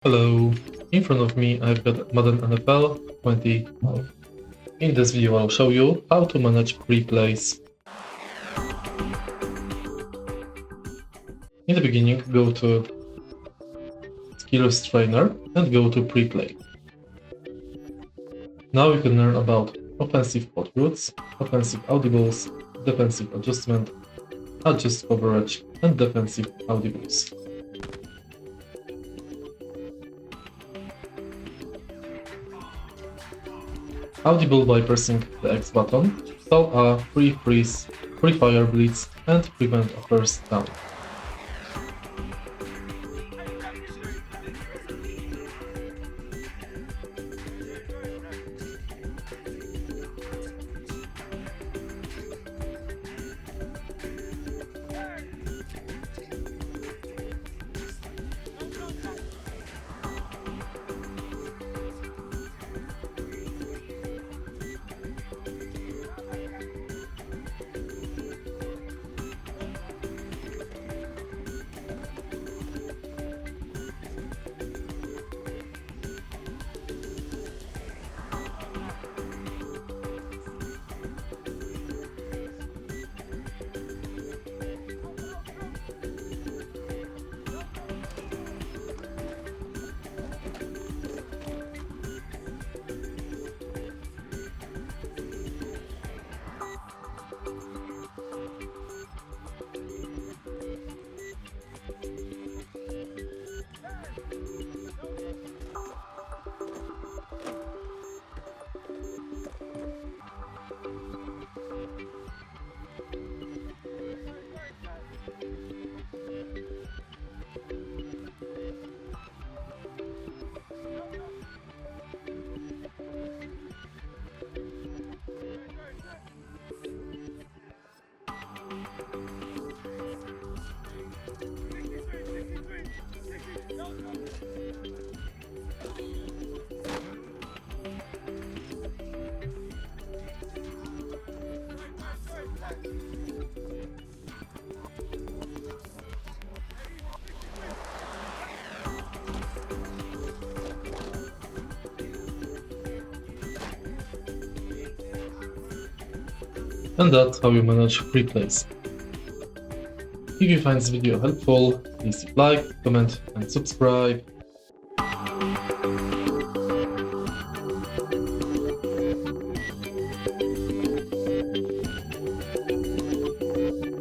Hello, in front of me I've got Madden NFL 25. In this video I'll show you how to manage replays. In the beginning, go to Skills Trainer and go to Preplay. Now you can learn about offensive pod routes, offensive audibles, defensive adjustment, adjust coverage, and defensive audibles. Audible by pressing the X button, stall a free freeze, free fire blitz, and prevent a first down. And that's how you manage replays. If you find this video helpful, please like, comment and subscribe.